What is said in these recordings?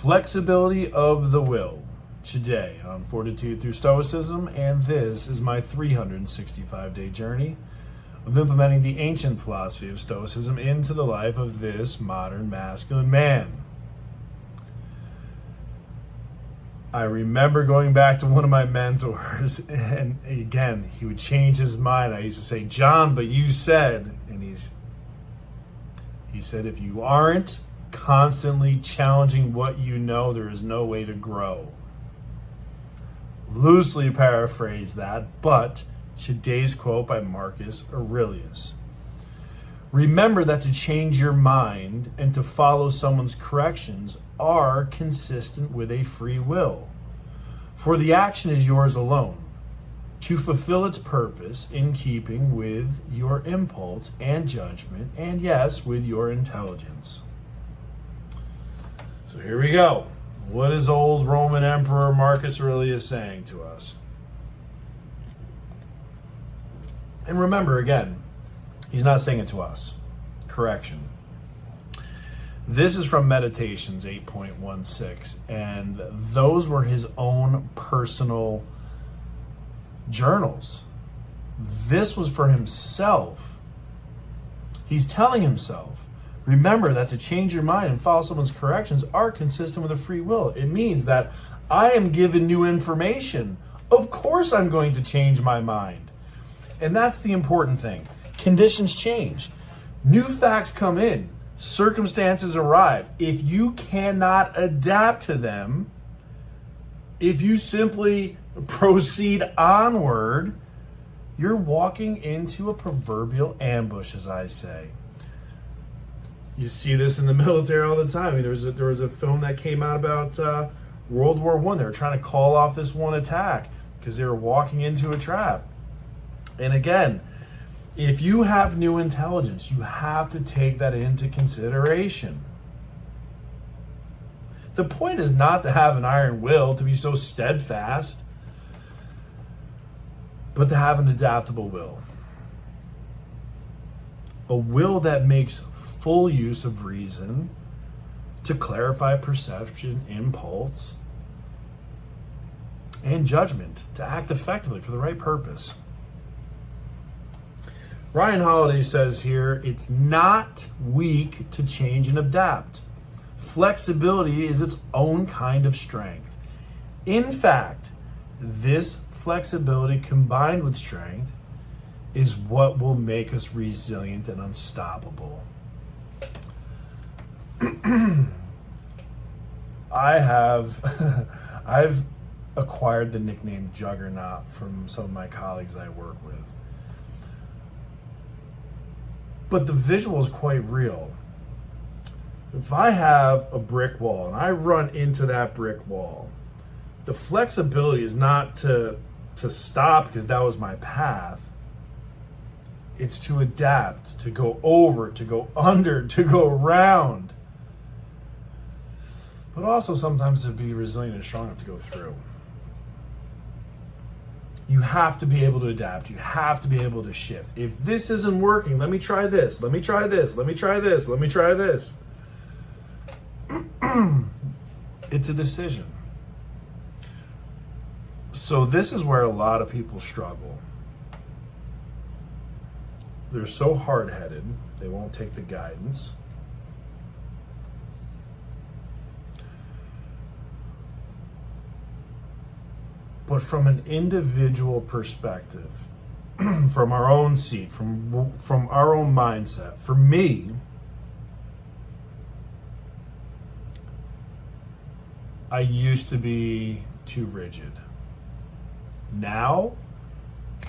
Flexibility of the will, today on Fortitude through Stoicism, and this is my 365-day journey of implementing the ancient philosophy of Stoicism into the life of this modern masculine man. I remember going back to one of my mentors, and again, he would change his mind. I used to say, "John, but you said," and he said, "If you aren't constantly challenging what you know, there is no way to grow." Loosely paraphrase that, but today's quote by Marcus Aurelius. Remember that to change your mind and to follow someone's corrections are consistent with a free will. For the action is yours alone, to fulfill its purpose in keeping with your impulse and judgment, and yes, with your intelligence. So here we go. What is old Roman Emperor Marcus Aurelius saying to us? And remember, again, he's not saying it to us. Correction. This is from Meditations 8.16, and those were his own personal journals. This was for himself. He's telling himself, remember that to change your mind and follow someone's corrections are consistent with a free will. It means that I am given new information. Of course I'm going to change my mind. And that's the important thing. Conditions change. New facts come in. Circumstances arrive. If you cannot adapt to them, if you simply proceed onward, you're walking into a proverbial ambush, as I say. You see this in the military all the time. I mean, there was a film that came out about World War I. They were trying to call off this one attack because they were walking into a trap. And again, if you have new intelligence, you have to take that into consideration. The point is not to have an iron will, to be so steadfast, but to have an adaptable will. A will that makes full use of reason to clarify perception, impulse, and judgment, to act effectively for the right purpose. Ryan Holiday says here, it's not weak to change and adapt. Flexibility is its own kind of strength. In fact, this flexibility combined with strength is what will make us resilient and unstoppable. I've acquired the nickname Juggernaut from some of my colleagues I work with. But the visual is quite real. If I have a brick wall and I run into that brick wall, the flexibility is not to stop because that was my path. It's to adapt, to go over, to go under, to go around. But also sometimes to be resilient and strong enough to go through. You have to be able to adapt. You have to be able to shift. If this isn't working, let me try this. Let me try this. Let me try this. Let me try this. It's a decision. So this is where a lot of people struggle. They're so hard-headed, they won't take the guidance. But from an individual perspective, from our own seat, from our own mindset, for me, I used to be too rigid. Now,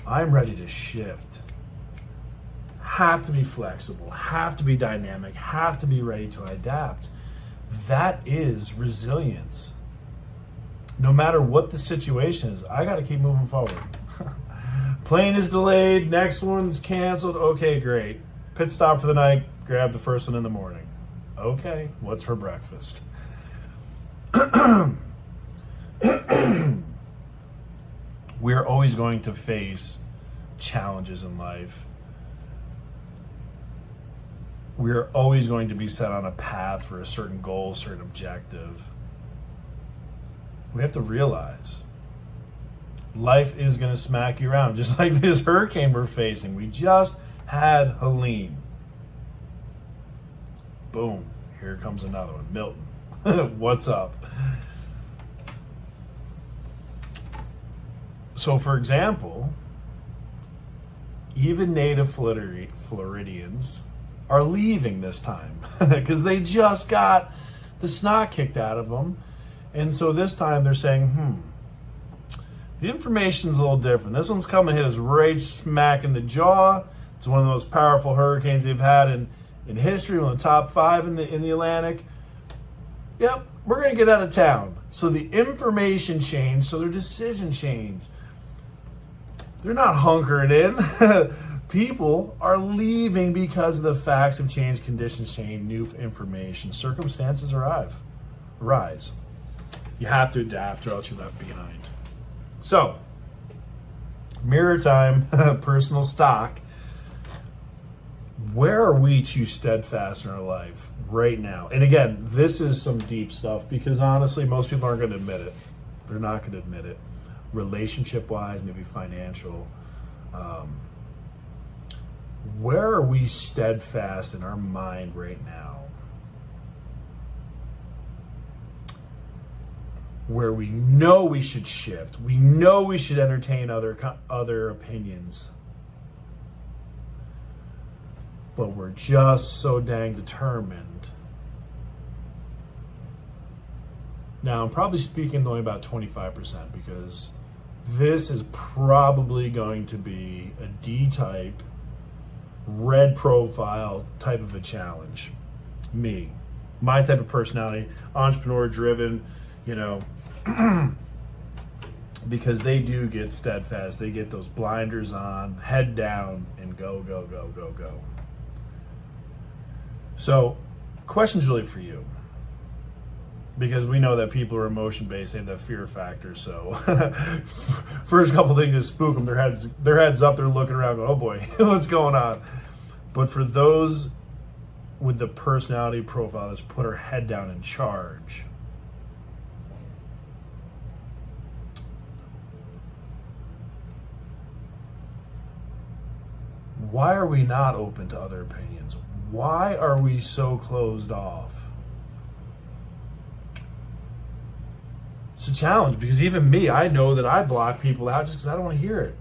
I'm ready to shift. Have to be flexible, have to be dynamic, have to be ready to adapt. That is resilience. No matter what the situation is, I got to keep moving forward. Plane is delayed, next one's canceled. Okay, great. Pit stop for the night, grab the first one in the morning. Okay, what's for breakfast? We're always going to face challenges in life. We're always going to be set on a path for a certain goal, certain objective. We have to realize life is going to smack you around, just like this hurricane we're facing. We just had Helene. Boom. Here comes another one. Milton. What's up? So, for example, even native Floridians are leaving this time because they just got the snot kicked out of them. And so this time they're saying, the information's a little different. This one's coming to hit us right smack in the jaw. It's one of the most powerful hurricanes they've had in history, one of the top 5 in the Atlantic. Yep, we're going to get out of town. So the information changed, so their decision changed. They're not hunkering in. People are leaving because the facts have changed, conditions change, new information, circumstances arise. You have to adapt or else you're left behind. So, mirror time, personal stock. Where are we too steadfast in our life right now? And again, this is some deep stuff because honestly, most people aren't going to admit it. They're not going to admit it. Relationship-wise, maybe financial. Where are we steadfast in our mind right now? Where we know we should shift. We know we should entertain other opinions. But we're just so dang determined. Now, I'm probably speaking only about 25% because this is probably going to be a D-type, red profile type of a challenge. Me. My type of personality, entrepreneur driven, because they do get steadfast. They get those blinders on, head down, and go, go, go, go, go. So, question's really for you. Because we know that people are emotion-based, they have that fear factor, so first couple things just spook them, their heads up, they're looking around going, oh boy, what's going on? But for those with the personality profile that's put her head down in charge, why are we not open to other opinions? Why are we so closed off? It's a challenge because even me, I know that I block people out just because I don't want to hear it.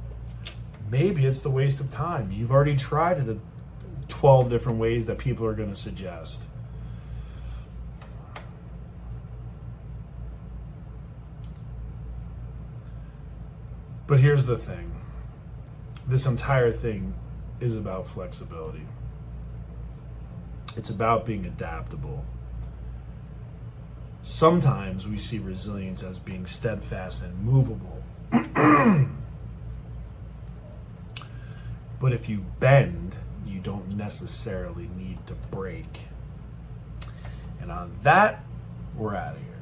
Maybe it's the waste of time. You've already tried it 12 different ways that people are going to suggest. But here's the thing. This entire thing is about flexibility. It's about being adaptable. Sometimes we see resilience as being steadfast and movable. But if you bend, you don't necessarily need to break. And on that, we're out of here.